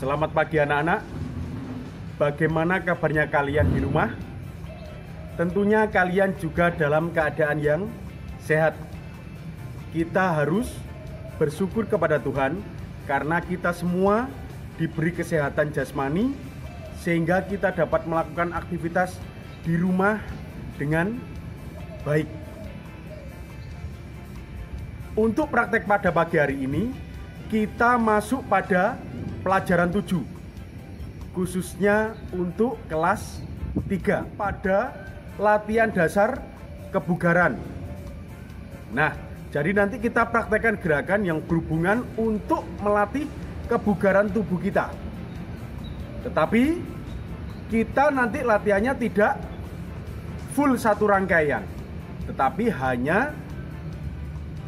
Selamat pagi anak-anak. Bagaimana kabarnya kalian di rumah? Tentunya kalian juga dalam keadaan yang sehat. Kita harus bersyukur kepada Tuhan karena kita semua diberi kesehatan jasmani sehingga kita dapat melakukan aktivitas di rumah dengan baik. Untuk praktek pada pagi hari ini, kita masuk pada pelajaran 7, khususnya untuk kelas 3 pada latihan dasar kebugaran. Nah, jadi nanti kita praktekkan gerakan yang berhubungan untuk melatih kebugaran tubuh kita. Tetapi kita nanti latihannya tidak full satu rangkaian, tetapi hanya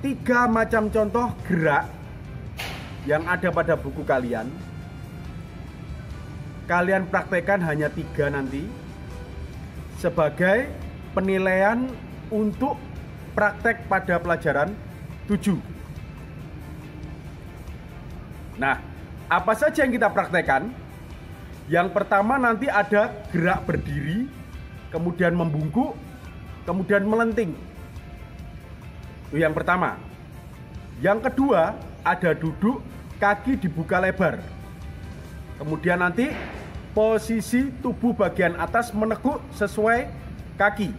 3 macam contoh gerak yang ada pada buku kalian. Kalian praktekkan hanya 3 nanti sebagai penilaian untuk praktek pada pelajaran 7. Nah, apa saja yang kita praktekkan? Yang pertama nanti ada gerak berdiri, kemudian membungkuk, kemudian melenting. Itu yang pertama. Yang kedua ada duduk, kaki dibuka lebar. Kemudian nanti posisi tubuh bagian atas menekuk sesuai kaki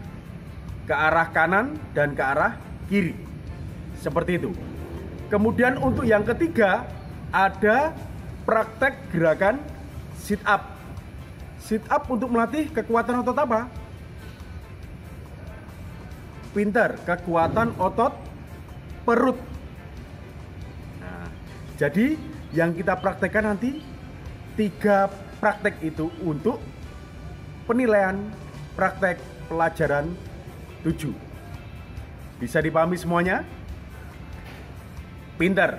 ke arah kanan dan ke arah kiri. Seperti itu. Kemudian untuk yang ketiga ada praktek gerakan sit up. Sit up untuk melatih kekuatan otot apa? Pintar, kekuatan otot perut. Nah, jadi yang kita praktekkan nanti 3 praktek itu untuk penilaian praktek pelajaran 7. Bisa dipahami semuanya? Pintar.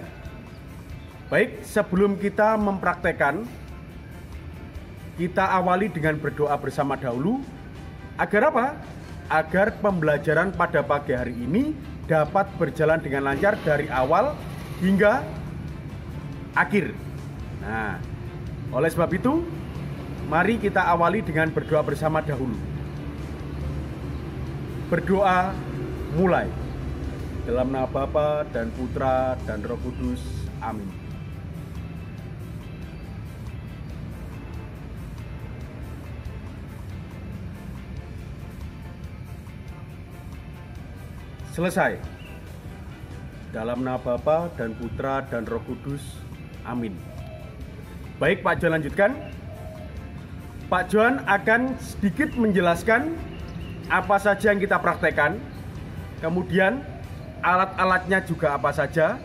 Baik, sebelum kita mempraktekkan, kita awali dengan berdoa bersama dahulu. Agar apa? Agar pembelajaran pada pagi hari ini dapat berjalan dengan lancar dari awal hingga akhir. Nah, oleh sebab itu, mari kita awali dengan berdoa bersama dahulu. Berdoa mulai. Dalam nama Bapa dan Putra dan Roh Kudus. Amin. Selesai. Dalam nama Bapa dan Putra dan Roh Kudus. Amin. Baik, Pak Johan lanjutkan. Pak Johan akan sedikit menjelaskan apa saja yang kita praktekkan, kemudian alat-alatnya juga apa saja.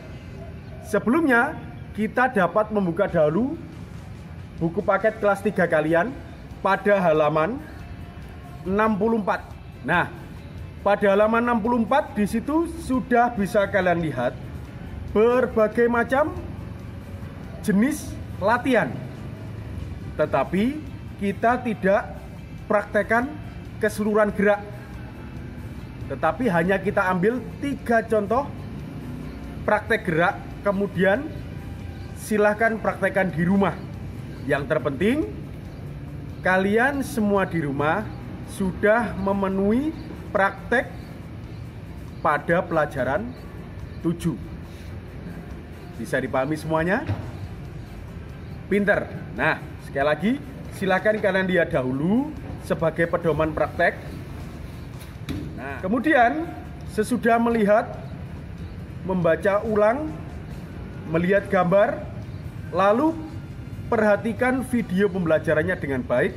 Sebelumnya, kita dapat membuka dahulu buku paket kelas 3 kalian pada halaman 64. Nah, pada halaman 64 di situ sudah bisa kalian lihat berbagai macam jenis latihan. Tetapi kita tidak praktekkan keseluruhan gerak. Tetapi hanya kita ambil 3 contoh praktek gerak, kemudian silahkan praktekkan di rumah. Yang terpenting kalian semua di rumah sudah memenuhi praktek pada pelajaran 7. Bisa dipahami semuanya? Pinter. Nah, sekali lagi silakan kalian lihat dahulu sebagai pedoman praktek. Nah, kemudian sesudah melihat, membaca ulang, melihat gambar, lalu perhatikan video pembelajarannya dengan baik.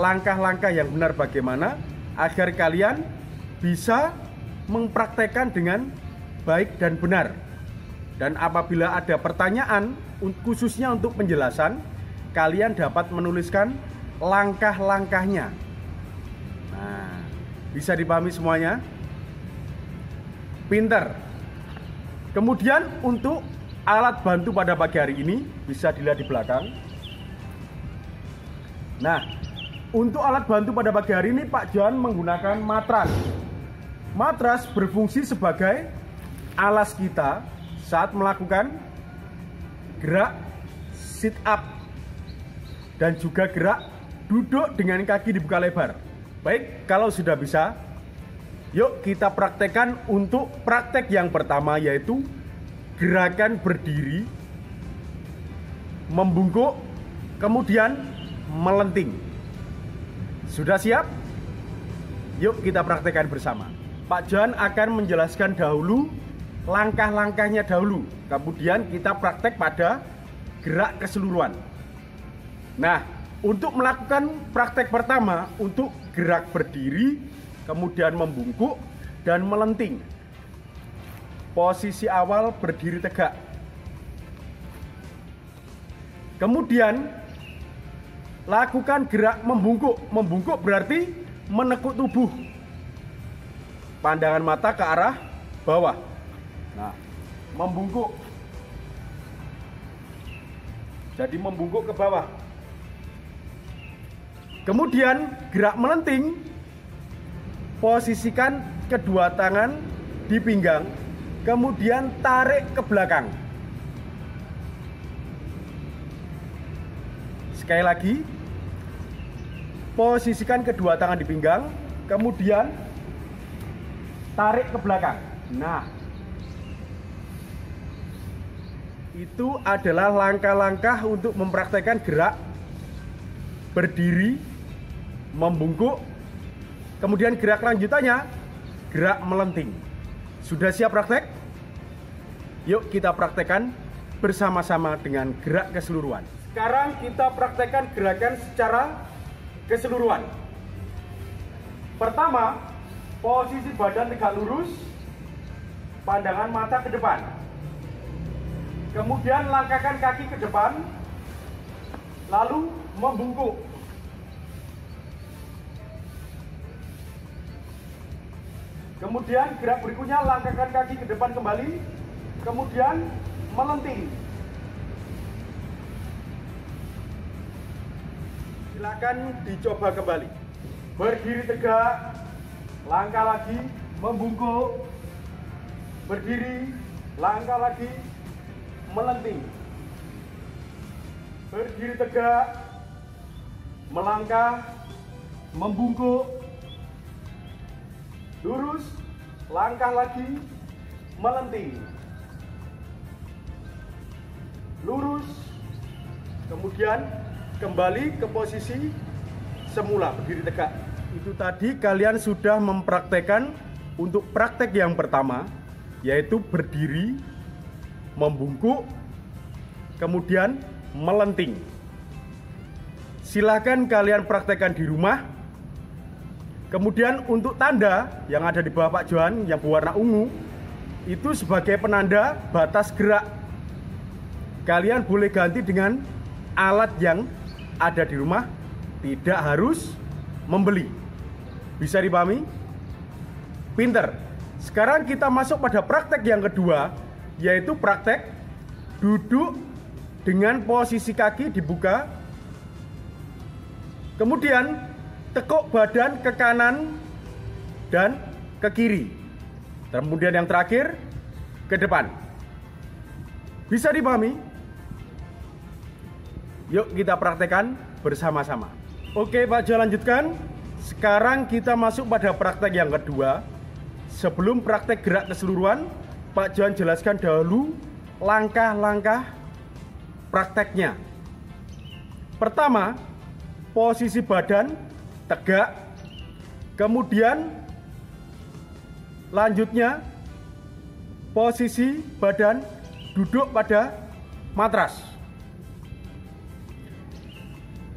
Langkah-langkah yang benar bagaimana agar kalian bisa mempraktekkan dengan baik dan benar. Dan apabila ada pertanyaan, khususnya untuk penjelasan, kalian dapat menuliskan langkah-langkahnya. Nah, bisa dipahami semuanya? Pinter. Kemudian untuk alat bantu pada pagi hari ini bisa dilihat di belakang. Nah, untuk alat bantu pada pagi hari ini Pak Johan menggunakan matras. Matras berfungsi sebagai alas kita saat melakukan gerak sit up. dan juga gerak duduk dengan kaki dibuka lebar. Baik, kalau sudah bisa, yuk kita praktekkan untuk praktek yang pertama, yaitu gerakan berdiri, membungkuk, kemudian melenting. Sudah siap? Yuk kita praktekkan bersama. Pak Johan akan menjelaskan dahulu langkah-langkahnya dahulu, kemudian kita praktek pada gerak keseluruhan. Nah, untuk melakukan praktek pertama, untuk gerak berdiri, kemudian membungkuk dan melenting. Posisi awal berdiri tegak. Kemudian lakukan gerak membungkuk. Membungkuk berarti menekuk tubuh, pandangan mata ke arah bawah. Nah, membungkuk, jadi membungkuk ke bawah. Kemudian gerak melenting, posisikan kedua tangan di pinggang, kemudian tarik ke belakang. Sekali lagi, posisikan kedua tangan di pinggang, kemudian tarik ke belakang. Nah, itu adalah langkah-langkah untuk mempraktekkan gerak berdiri, membungkuk, kemudian gerak lanjutannya, gerak melenting. Sudah siap praktek? Yuk kita praktekkan bersama-sama dengan gerak keseluruhan. Sekarang kita praktekkan gerakan secara keseluruhan. Pertama, posisi badan tegak lurus, pandangan mata ke depan. Kemudian langkahkan kaki ke depan, lalu membungkuk. Kemudian gerak berikutnya, langkahkan kaki ke depan kembali, kemudian melenting. Silakan dicoba kembali. Berdiri tegak, langkah lagi, membungkuk. Berdiri, langkah lagi, melenting. Berdiri tegak, melangkah, membungkuk. Lurus, langkah lagi, melenting. Lurus, kemudian kembali ke posisi semula, berdiri tegak. Itu tadi kalian sudah mempraktekkan untuk praktek yang pertama, yaitu berdiri, membungkuk, kemudian melenting. Silahkan kalian praktekkan di rumah. Kemudian untuk tanda yang ada di bawah Pak Johan yang berwarna ungu, itu sebagai penanda batas gerak. Kalian boleh ganti dengan alat yang ada di rumah, tidak harus membeli. Bisa dipahami? Pinter. Sekarang kita masuk pada praktek yang kedua, yaitu praktek duduk dengan posisi kaki dibuka, kemudian tekuk badan ke kanan dan ke kiri, kemudian yang terakhir ke depan. Bisa dipahami? Yuk kita praktekkan bersama-sama. Oke Pak Jo, lanjutkan. Sekarang kita masuk pada praktek yang kedua. Sebelum praktek gerak keseluruhan, Pak Johan jelaskan dahulu langkah-langkah prakteknya. Pertama, posisi badan tegak. Kemudian lanjutnya posisi badan duduk pada matras.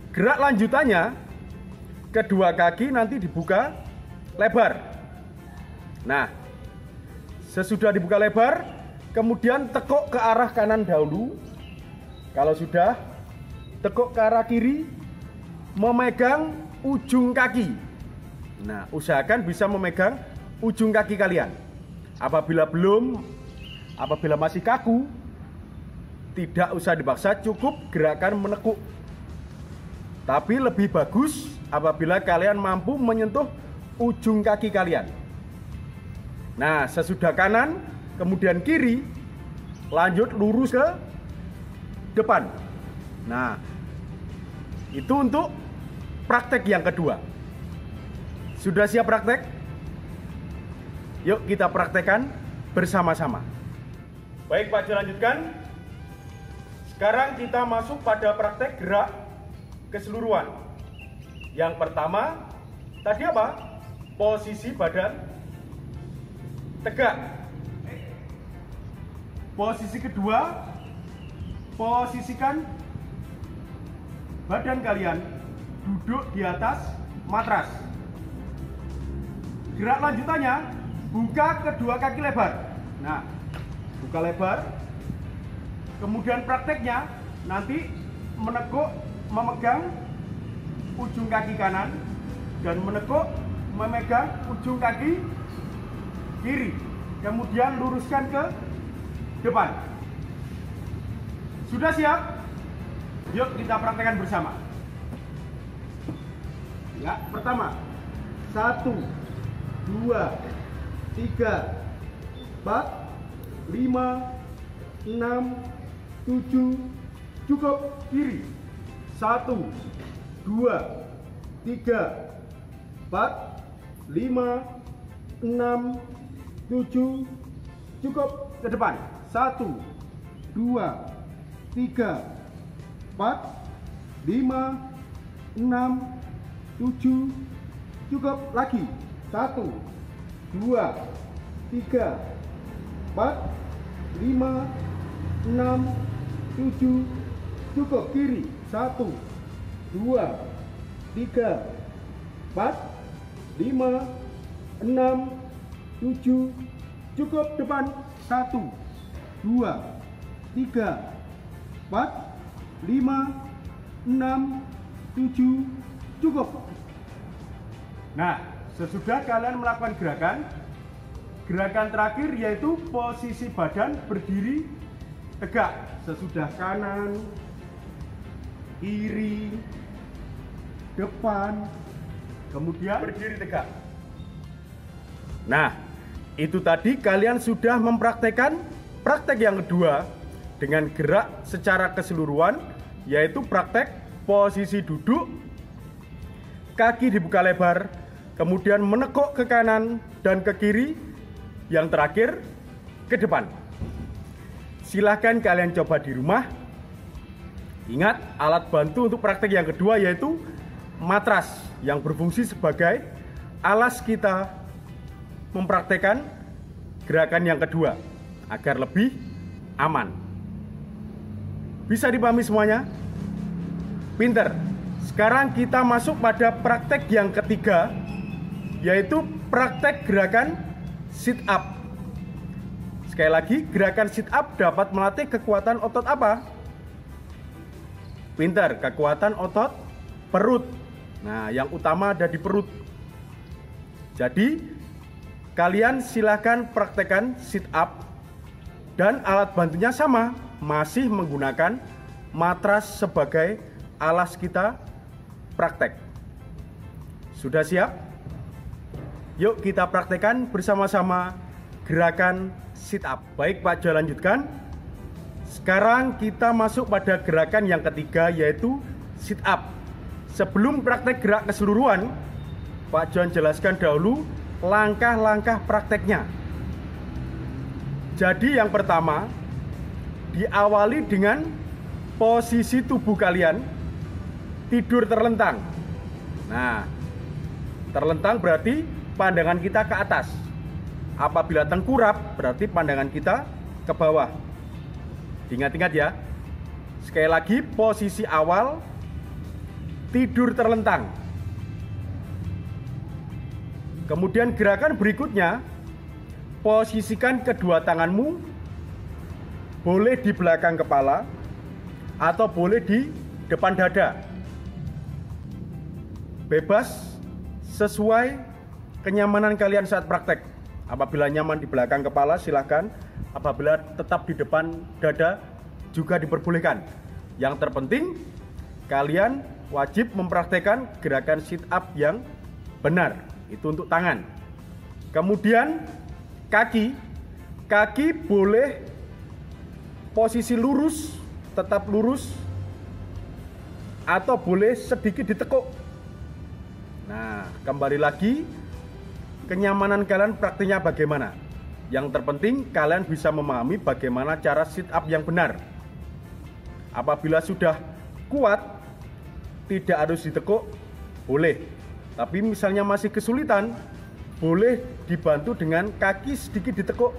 Gerak lanjutannya, kedua kaki nanti dibuka lebar. Nah, sesudah dibuka lebar, kemudian tekuk ke arah kanan dahulu. Kalau sudah, tekuk ke arah kiri, memegang ujung kaki. Nah, usahakan bisa memegang ujung kaki kalian. Apabila masih kaku, tidak usah dipaksa, cukup gerakan menekuk. Tapi lebih bagus apabila kalian mampu menyentuh ujung kaki kalian. Nah, sesudah kanan, kemudian kiri, lanjut lurus ke depan. Nah, Itu untuk praktek yang kedua. Sudah siap praktek? Yuk kita praktekkan bersama-sama. Baik Pak Jo, lanjutkan. Sekarang kita masuk pada praktek gerak keseluruhan. Yang pertama, tadi apa? Posisi badan tegak. Posisi kedua, posisikan badan kalian duduk di atas matras. Gerak lanjutannya, buka kedua kaki lebar. Nah, buka lebar. Kemudian prakteknya nanti menekuk, memegang ujung kaki kanan dan menekuk, memegang ujung kaki kiri. Kemudian luruskan ke depan. Sudah siap? Yuk kita praktekkan bersama. Ya, pertama. 1, 2, 3, 4, 5, 6, 7, cukup kiri. 1, 2, 3, 4, 5, 6, 7, cukup ke depan. 1, 2, 3, 4, 5, 6, 7, cukup lagi. 1, 2, 3, 4, 5, 6, 7, cukup kiri. 1, 2, 3, 4, 5, 6, 7, cukup depan. 1, 2, 3, 4, 5, 6, 7, cukup. Nah, sesudah kalian melakukan gerakan terakhir yaitu posisi badan berdiri tegak. Sesudah kanan, kiri, depan, kemudian berdiri tegak. Nah, itu tadi kalian sudah mempraktekkan praktek yang kedua dengan gerak secara keseluruhan, yaitu praktek posisi duduk, kaki dibuka lebar, kemudian menekuk ke kanan dan ke kiri, yang terakhir ke depan. Silahkan kalian coba di rumah. Ingat, alat bantu untuk praktek yang kedua yaitu matras yang berfungsi sebagai alas kita mempraktekkan gerakan yang kedua agar lebih aman. Bisa dipahami semuanya? Pinter. Sekarang kita masuk pada praktek yang ketiga, yaitu praktek gerakan sit up. Sekali lagi, gerakan sit up dapat melatih kekuatan otot apa? Pinter, kekuatan otot perut. Nah, yang utama ada di perut. Jadi kalian silakan praktekkan sit up dan alat bantunya sama, masih menggunakan matras sebagai alas kita praktek. Sudah siap? Yuk kita praktekkan bersama-sama gerakan sit up. Baik Pak Jo, lanjutkan. Sekarang kita masuk pada gerakan yang ketiga yaitu sit up. Sebelum praktek gerak keseluruhan, Pak Jo jelaskan dahulu langkah-langkah prakteknya. Jadi yang pertama, diawali dengan posisi tubuh kalian tidur terlentang. Nah, terlentang berarti pandangan kita ke atas. Apabila tengkurap berarti pandangan kita ke bawah. Ingat-ingat ya. Sekali lagi, posisi awal tidur terlentang. Kemudian gerakan berikutnya, posisikan kedua tanganmu boleh di belakang kepala atau boleh di depan dada. Bebas sesuai kenyamanan kalian saat praktek. Apabila nyaman di belakang kepala silahkan, apabila tetap di depan dada juga diperbolehkan. Yang terpenting kalian wajib mempraktekkan gerakan sit up yang benar. Itu untuk tangan. Kemudian kaki boleh posisi lurus, tetap lurus atau boleh sedikit ditekuk. Nah, kembali lagi, kenyamanan kalian praktiknya bagaimana. Yang terpenting kalian bisa memahami bagaimana cara sit up yang benar. Apabila sudah kuat, tidak harus ditekuk, boleh. Tapi misalnya masih kesulitan, boleh dibantu dengan kaki sedikit ditekuk.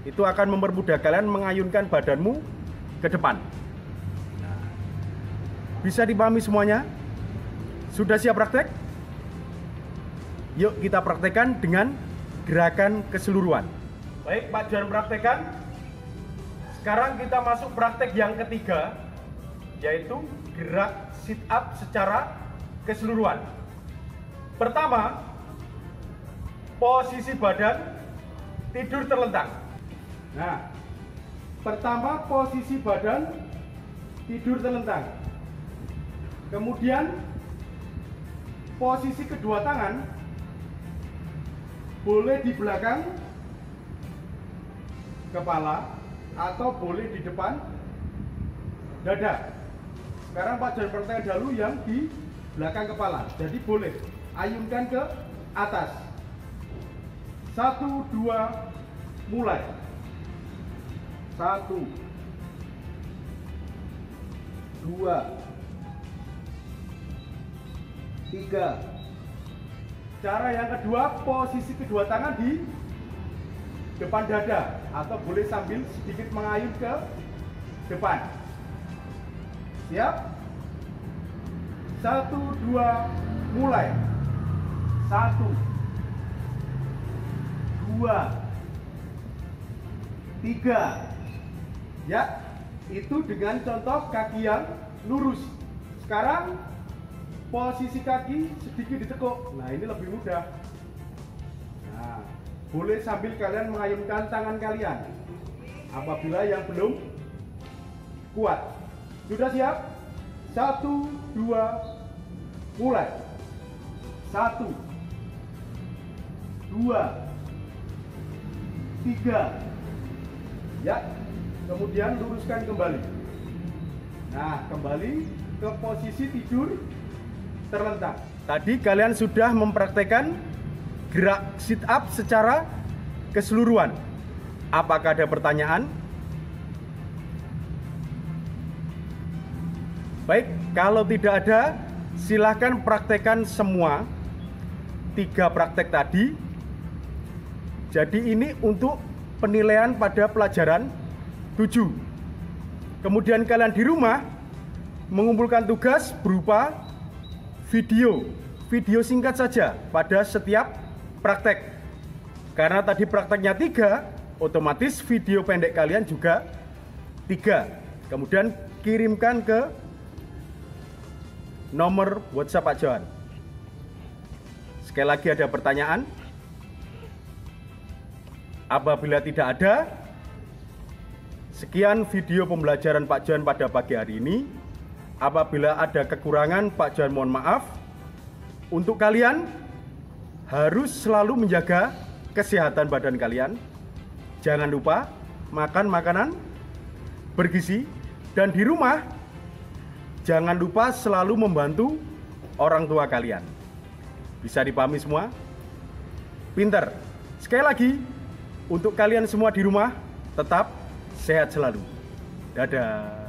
Itu akan mempermudah kalian mengayunkan badanmu ke depan. Nah, bisa dipahami semuanya? Sudah siap praktek? Yuk kita praktekkan dengan gerakan keseluruhan. Baik, Pak Johan praktekkan. Sekarang kita masuk praktek yang ketiga, yaitu gerak sit up secara keseluruhan. Pertama, posisi badan tidur terlentang. Nah, pertama posisi badan tidur terlentang. Kemudian posisi kedua tangan boleh di belakang kepala atau boleh di depan dada. Sekarang Pak Johan praktek dahulu yang di belakang kepala. Jadi boleh ayunkan ke atas. 1, 2, mulai. 1, 2, 3. Cara yang kedua, posisi kedua tangan di depan dada atau boleh sambil sedikit mengayun ke depan. Siap? 1, 2, mulai. 1, 2, 3. Ya, itu dengan contoh kaki yang lurus. Sekarang posisi kaki sedikit ditekuk. Nah, ini lebih mudah. Nah, boleh sambil kalian mengayunkan tangan kalian apabila yang belum kuat. Sudah siap? 1, 2, mulai. 1, 2, 3. Ya, kemudian luruskan kembali. Nah, kembali ke posisi tidur terlentang. Tadi kalian sudah mempraktekkan gerak sit up secara keseluruhan. Apakah ada pertanyaan? Baik, kalau tidak ada, silahkan praktekkan semua 3 praktek tadi. Jadi ini untuk penilaian pada pelajaran 7. Kemudian kalian di rumah mengumpulkan tugas berupa video singkat saja pada setiap praktek. Karena tadi prakteknya 3, otomatis video pendek kalian juga 3. Kemudian kirimkan ke nomor WhatsApp Pak Johan. Sekali lagi, ada pertanyaan? Apabila tidak ada, sekian video pembelajaran Pak Johan pada pagi hari ini. Apabila ada kekurangan, Pak Johan mohon maaf. Untuk kalian, harus selalu menjaga kesehatan badan kalian. Jangan lupa makan makanan bergizi. Dan di rumah, jangan lupa selalu membantu orang tua kalian. Bisa dipahami semua? Pinter. Sekali lagi, untuk kalian semua di rumah, tetap sehat selalu. Dadah.